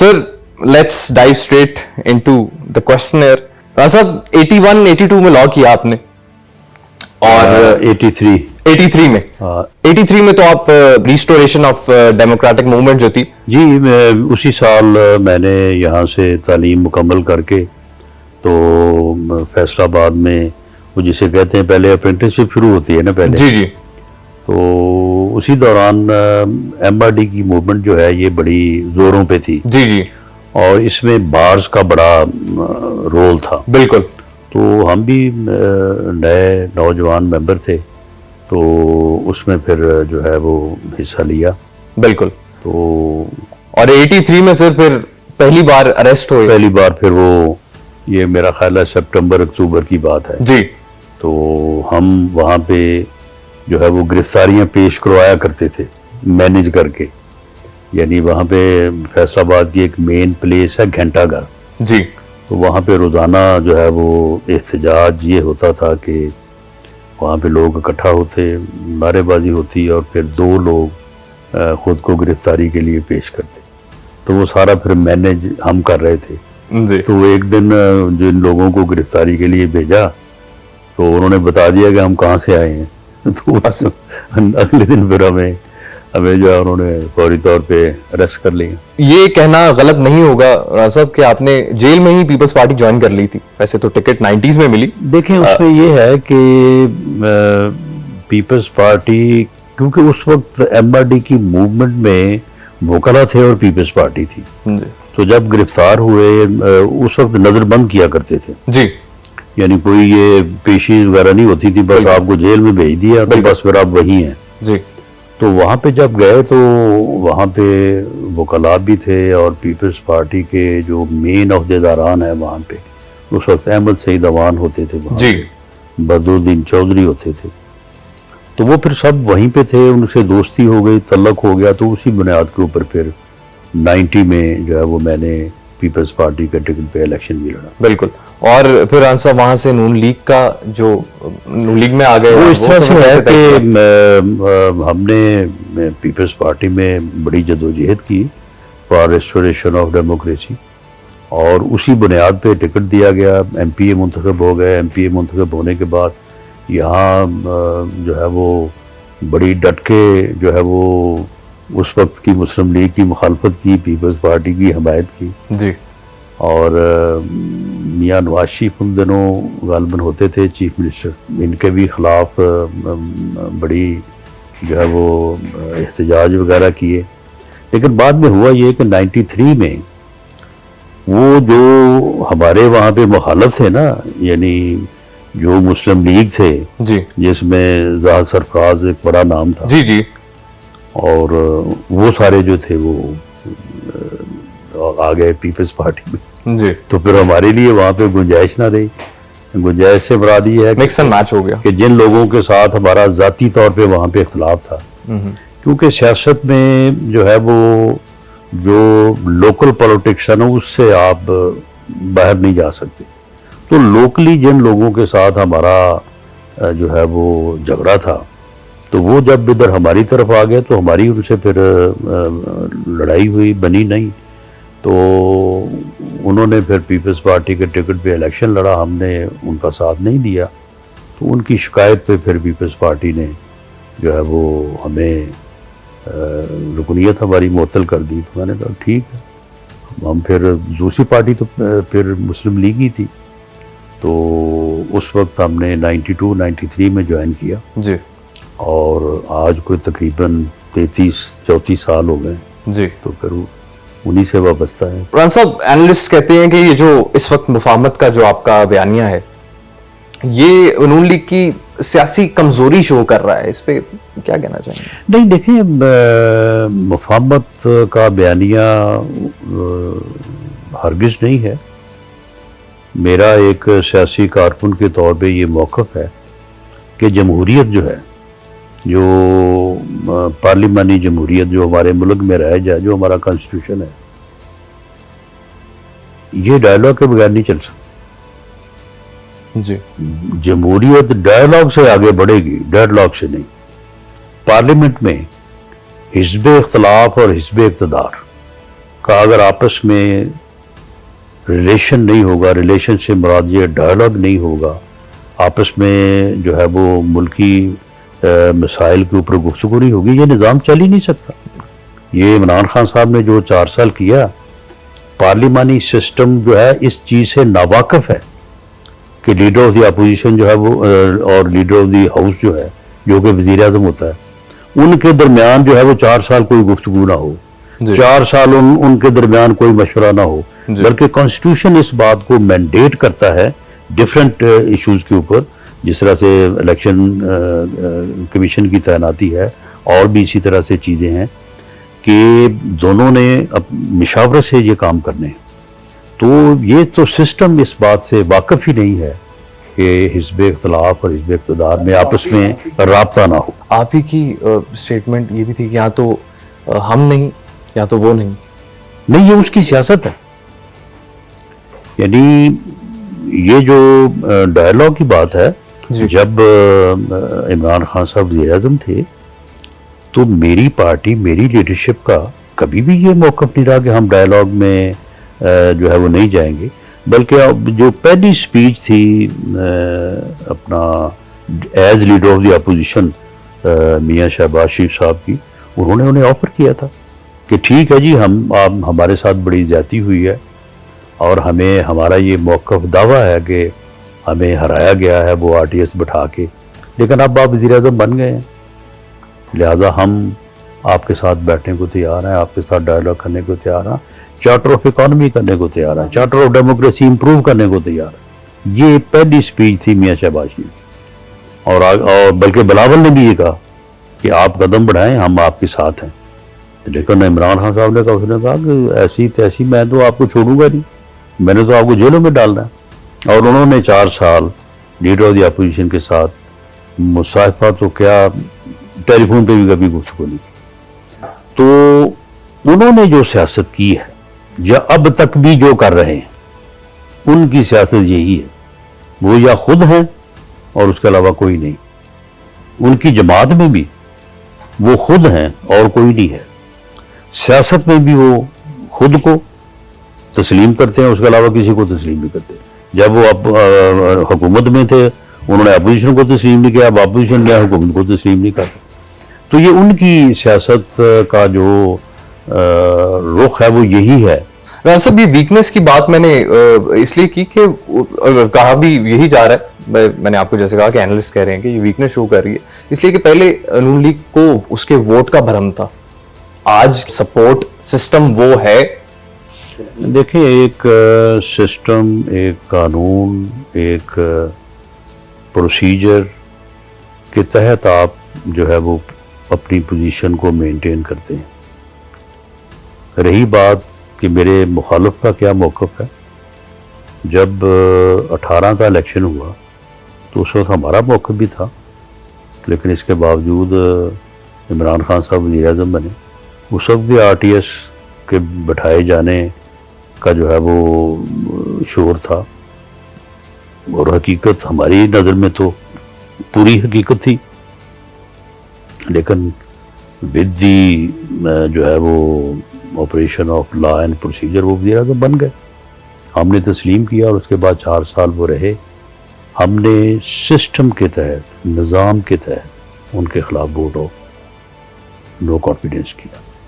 Sir, let's dive straight into the questionnaire. साहब 81, 82 में law किया आपने और 83 में 83 में तो आप रिस्टोरेशन ऑफ डेमोक्रेटिक मूवमेंट जो थी जी, उसी साल मैंने यहाँ से तालीम मुकम्मल करके तो फैसलाबाद में वो जिसे कहते हैं पहले अप्रेंटिसशिप शुरू होती है ना पहले जी जी, तो उसी दौरान MRD की मूवमेंट जो है ये बड़ी ज़ोरों पे थी जी जी, और इसमें बार्स का बड़ा रोल था। बिल्कुल। तो हम भी नए नौजवान मेंबर थे तो उसमें फिर जो है वो हिस्सा लिया। बिल्कुल। तो और 83 में सर फिर पहली बार अरेस्ट हुए। पहली बार फिर वो ये मेरा ख्याल है सितंबर अक्टूबर की बात है जी। तो हम वहाँ पे जो है वो गिरफ्तारियाँ पेश करवाया करते थे मैनेज करके, यानी वहाँ पे फैसलाबाद की एक मेन प्लेस है घंटाघर जी, तो वहाँ पे रोज़ाना जो है वो एहतजाज ये होता था कि वहाँ पे लोग इकट्ठा होते, नारेबाजी होती और फिर दो लोग ख़ुद को गिरफ्तारी के लिए पेश करते। तो वो सारा फिर मैनेज हम कर रहे थे जी। तो एक दिन जिन लोगों को गिरफ्तारी के लिए भेजा तो उन्होंने बता दिया कि हम कहाँ से आए हैं तो अगले दिन फिर हमें जो है उन्होंने फौरी तौर पे अरेस्ट कर लिया। ये कहना गलत नहीं होगा राज साहब कि आपने जेल में ही पीपल्स पार्टी ज्वाइन कर ली थी, वैसे तो टिकट 90s में मिली। देखें उसमें ये है कि पीपल्स पार्टी क्योंकि उस वक्त MRD की मूवमेंट में वोकला थे और पीपल्स पार्टी थी जी। तो जब गिरफ्तार हुए उस वक्त नजरबंद किया करते थे जी, यानी कोई ये पेशी वगैरह नहीं होती थी, बस आपको जेल में भेज दिया तो बस फिर आप वही हैं जी। तो वहाँ पे जब गए तो वहाँ पे वकला भी थे और पीपल्स पार्टी के जो मेन अहदेदारान हैं वहाँ पे उस वक्त अहमद सईद अवान होते थे वहाँ जी, बदरुद्दीन चौधरी होते थे तो वो फिर सब वहीं पे थे, उनसे दोस्ती हो गई, तल्लक हो गया तो उसी बुनियाद के ऊपर फिर 90 में जो है वो मैंने पीपल्स पार्टी के टिकट पे इलेक्शन भी लड़ा। बिल्कुल। और फिर आंसर वहाँ से नून लीग का जो नून लीग में आ गए वो इस तरह से है कि हमने पीपल्स पार्टी में बड़ी जदोजहद की फॉर रेस्टोरेशन ऑफ डेमोक्रेसी और उसी बुनियाद पे टिकट दिया गया, MPA मुंतखब हो गए। MPA मुंतखब होने के बाद यहाँ जो है वो बड़ी डट के जो है वो उस वक्त की मुस्लिम लीग की मुखालफत की, पीपल्स पार्टी की हमायत की जी। और मियाँ नवाज शरीफ उन दिनों गालिबन होते थे चीफ मिनिस्टर, इनके भी ख़िलाफ़ बड़ी जो है वो एहतजाज वगैरह किए। लेकिन बाद में हुआ ये कि 93 में वो जो हमारे वहाँ पे मुखालफ थे ना, यानी जो मुस्लिम लीग थे जी, जिसमें ज़ाहिद सरफराज एक बड़ा नाम था जी जी, और वो सारे जो थे वो आ गए पीपल्स पार्टी में जी। तो फिर हमारे लिए वहाँ पे गुंजाइश ना रही। गुंजाइश से मुराद ये है मिक्स एंड मैच हो गया कि जिन लोगों के साथ हमारा ज़ाती तौर पे वहाँ पे इख्तलाफ था, क्योंकि सियासत में जो है वो जो लोकल पॉलिटिक्स है ना उससे आप बाहर नहीं जा सकते। तो लोकली जिन लोगों के साथ हमारा जो है वो झगड़ा था तो वो जब इधर हमारी तरफ आ गए तो हमारी उनसे फिर लड़ाई हुई, बनी नहीं। तो उन्होंने फिर पीपल्स पार्टी के टिकट पे इलेक्शन लड़ा, हमने उनका साथ नहीं दिया तो उनकी शिकायत पे फिर पीपल्स पार्टी ने जो है वो हमें रुकनियत हमारी मुअत्तल कर दी। तो मैंने कहा ठीक है, हम फिर दूसरी पार्टी तो फिर मुस्लिम लीग ही थी तो उस वक्त हमने 92-93 में ज्वाइन किया जी, और आज कोई तकरीबन 33-34 साल हो गए जी। तो फिर उन्हीं से वाबस्ता है। रान साहब, एनालिस्ट कहते हैं कि ये जो इस वक्त मुफाहमत का जो आपका बयानिया है ये नून लीग की सियासी कमजोरी शो कर रहा है, इस पे क्या कहना चाहेंगे? नहीं देखिए, मुफाहमत का बयानिया हरगिज नहीं है। मेरा एक सियासी कारकुन के तौर पे ये मौक़िफ़ है कि जमहूरियत जो है, जो पार्लिमानी जमहूरियत जो हमारे मुल्क में राइज है, जो हमारा कॉन्स्टिट्यूशन है, ये डायलॉग के बगैर नहीं चल सकती जी। जमहूरियत डायलॉग से आगे बढ़ेगी, डेडलॉक से नहीं। पार्लियामेंट में हिज़्ब इख्तिलाफ और हिज़्ब इक़्तिदार کہ اگر آپس میں ریلیشن نہیں ہوگا، ریلیشن سے مراد یہ ڈائلاگ نہیں ہوگا، آپس میں جو ہے وہ ملکی مسائل کے اوپر گفتگو نہیں ہوگی، یہ نظام چل ہی نہیں سکتا۔ یہ عمران خان صاحب نے جو 4 سال کیا، پارلیمانی سسٹم جو ہے اس چیز سے ناواقف ہے کہ لیڈر آف دی اپوزیشن جو ہے وہ اور لیڈر آف دی ہاؤس جو ہے، جو کہ وزیر اعظم ہوتا ہے، ان کے درمیان جو ہے وہ 4 سال کوئی گفتگو نہ ہو، 4 سال ان کے درمیان کوئی مشورہ نہ ہو، بلکہ کانسٹیٹیوشن اس بات کو مینڈیٹ کرتا ہے ڈیفرنٹ ایشوز کے اوپر، جس طرح سے الیکشن کمیشن کی تعیناتی ہے اور بھی اسی طرح سے چیزیں ہیں کہ دونوں نے مشاورت سے یہ کام کرنے ہیں۔ تو یہ تو سسٹم اس بات سے واقف ہی نہیں ہے کہ حزب اختلاف اور حزب اقتدار میں آپس میں رابطہ نہ ہو۔ آپ ہی کی سٹیٹمنٹ یہ بھی تھی کہ یا تو ہم نہیں یا تو وہ نہیں، یہ اس کی سیاست ہے۔ یعنی یہ جو ڈائلاگ کی بات ہے، جب عمران خان صاحب وزیر اعظم تھے تو میری پارٹی، میری لیڈرشپ کا کبھی بھی یہ موقف نہیں رہا کہ ہم ڈائلاگ میں جو ہے وہ نہیں جائیں گے، بلکہ جو پہلی سپیچ تھی اپنا as leader of the opposition میاں شہباز شریف صاحب کی، انہوں نے انہیں آفر کیا تھا کہ ٹھیک ہے جی، ہمارے ساتھ بڑی زیادتی ہوئی ہے اور ہمارا یہ موقف دعویٰ ہے کہ ہمیں ہرایا گیا ہے وہ RTS بٹھا کے، لیکن اب آپ وزیر اعظم بن گئے ہیں، لہذا ہم آپ کے ساتھ بیٹھنے کو تیار ہیں، آپ کے ساتھ ڈائلاگ کرنے کو تیار ہیں، چارٹر آف اکانومی کرنے کو تیار ہیں، چارٹر آف ڈیموکریسی امپروو کرنے کو تیار ہیں۔ یہ پہلی سپیچ تھی میاں شہباز شریف کی، اور بلکہ بلاول نے بھی یہ کہا کہ آپ قدم بڑھائیں، ہم آپ کے ساتھ ہیں۔ لیکن عمران خان صاحب نے کہا، اس نے کہا کہ ایسی تیسی میں تو آپ کو چھوڑوں گا نہیں، میں نے تو آپ کو جیلوں میں ڈالنا ہے۔ اور انہوں نے 4 سال لیڈر آف دی اپوزیشن کے ساتھ مصافحہ تو کیا، ٹیلی فون پہ بھی کبھی گفتگو نہیں کی۔ تو انہوں نے جو سیاست کی ہے، یا اب تک بھی جو کر رہے ہیں، ان کی سیاست یہی ہے، وہ یا خود ہیں اور اس کے علاوہ کوئی نہیں۔ ان کی جماعت میں بھی وہ خود ہیں اور کوئی نہیں ہے، سیاست میں بھی وہ خود کو تسلیم کرتے ہیں، اس کے علاوہ کسی کو تسلیم نہیں کرتے۔ جب وہ حکومت میں تھے انہوں نے اپوزیشن کو تسلیم نہیں کیا، اب اپوزیشن نے حکومت کو تسلیم نہیں کرتا۔ تو یہ ان کی سیاست کا جو رخ ہے وہ یہی ہے۔ رانا صاحب، یہ ویکنس کی بات میں نے اس لیے کی کہ کہا بھی یہی جا رہا ہے، میں نے آپ کو جیسے کہا کہ اینالسٹ کہہ رہے ہیں کہ یہ ویکنس شو کر رہی ہے، اس لیے کہ پہلے نون لیگ کو اس کے ووٹ کا بھرم تھا، آج سپورٹ سسٹم وہ ہے۔ دیکھیں، ایک سسٹم، ایک قانون، ایک پروسیجر کے تحت آپ جو ہے وہ اپنی پوزیشن کو مینٹین کرتے ہیں۔ رہی بات کہ میرے مخالف کا کیا موقف ہے، جب 18 کا الیکشن ہوا تو اس وقت ہمارا موقف بھی تھا، لیکن اس کے باوجود عمران خان صاحب وزیر اعظم بنے۔ اس وقت بھی RTS کے بٹھائے جانے کا جو ہے وہ شور تھا، اور حقیقت ہماری نظر میں تو پوری حقیقت تھی، لیکن ود دی جو ہے وہ operation of law and procedure وہ وزیر اعظم بن گئے۔ ہم نے تسلیم کیا اور اس کے بعد 4 سال وہ رہے۔ ہم نے سسٹم کے تحت، نظام کے تحت ان کے خلاف ووٹ آف نو کانفیڈنس کیا۔